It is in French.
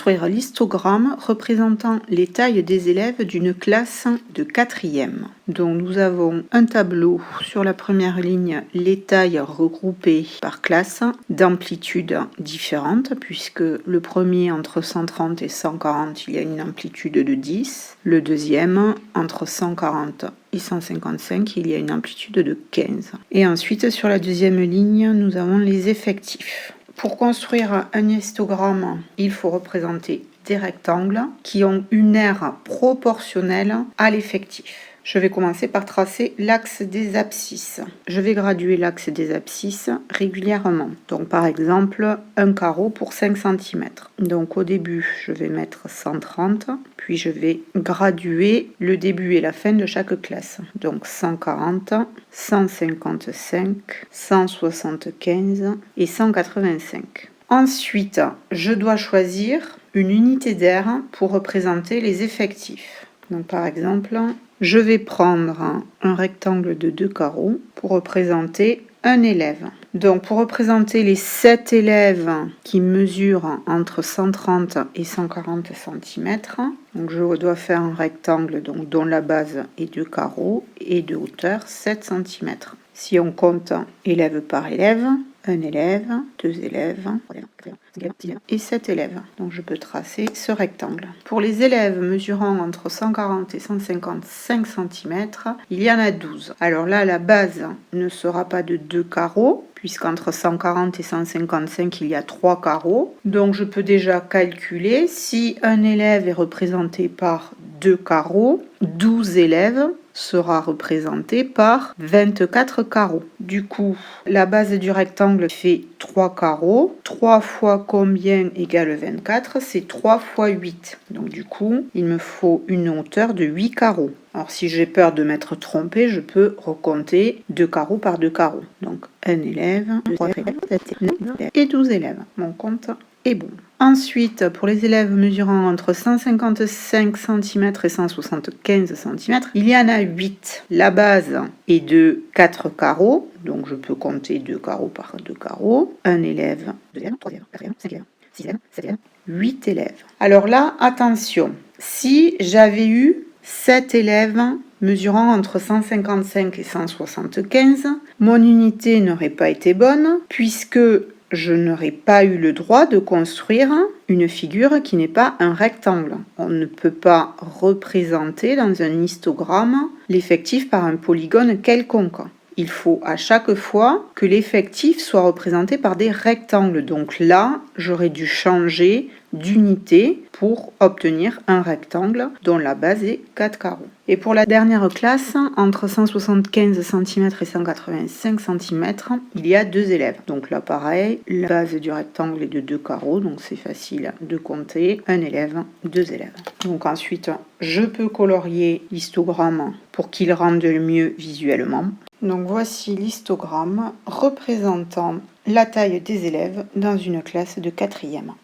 construire l'histogramme représentant les tailles des élèves d'une classe de 4e. Donc nous avons un tableau sur la première ligne, les tailles regroupées par classe d'amplitudes différentes, puisque le premier entre 130 et 140, il y a une amplitude de 10. Le deuxième entre 140 et 155, il y a une amplitude de 15. Et ensuite, sur la deuxième ligne, nous avons les effectifs. Pour construire un histogramme, il faut représenter des rectangles qui ont une aire proportionnelle à l'effectif. Je vais commencer par tracer l'axe des abscisses. Je vais graduer l'axe des abscisses régulièrement. Donc par exemple, un carreau pour 5 cm. Donc au début, je vais mettre 130, puis je vais graduer le début et la fin de chaque classe. Donc 140, 155, 175 et 185. Ensuite, je dois choisir une unité d'aire pour représenter les effectifs. Donc par exemple, je vais prendre un rectangle de 2 carreaux pour représenter un élève. Donc pour représenter les 7 élèves qui mesurent entre 130 et 140 cm, donc je dois faire un rectangle dont la base est 2 carreaux et de hauteur 7 cm. Si on compte élève par élève, un élève, 2 élèves et 7 élèves. Donc je peux tracer ce rectangle. Pour les élèves mesurant entre 140 et 155 cm, il y en a 12. Alors là, la base ne sera pas de 2 carreaux, puisqu'entre 140 et 155, il y a 3 carreaux. Donc je peux déjà calculer si un élève est représenté par 2 carreaux, 12 élèves sera représenté par 24 carreaux. Du coup, la base du rectangle fait 3 carreaux. 3 fois combien égale 24? C'est 3 fois 8. Donc du coup, il me faut une hauteur de 8 carreaux. Alors si j'ai peur de m'être trompé, je peux recompter 2 carreaux par 2 carreaux. Donc un élève, 3 élèves, 7 élèves et 12 élèves. Mon compte est bon. Ensuite, pour les élèves mesurant entre 155 cm et 175 cm, il y en a 8. La base est de 4 carreaux, donc je peux compter 2 carreaux par 2 carreaux. Un élève, 2 élèves, 3 élèves, 4 élèves, 5 élèves, 6 élèves, 7 élèves, 8 élèves. Alors là, attention, si j'avais eu 7 élèves mesurant entre 155 et 175, mon unité n'aurait pas été bonne, puisque je n'aurais pas eu le droit de construire une figure qui n'est pas un rectangle. On ne peut pas représenter dans un histogramme l'effectif par un polygone quelconque. Il faut à chaque fois que l'effectif soit représenté par des rectangles. Donc là, j'aurais dû changer d'unité pour obtenir un rectangle dont la base est 4 carreaux. Et pour la dernière classe, entre 175 cm et 185 cm, il y a 2 élèves. Donc là, pareil, la base du rectangle est de 2 carreaux, donc c'est facile de compter. Un élève, 2 élèves. Donc ensuite, je peux colorier l'histogramme pour qu'il rende mieux visuellement. Donc voici l'histogramme représentant la taille des élèves dans une classe de 4e.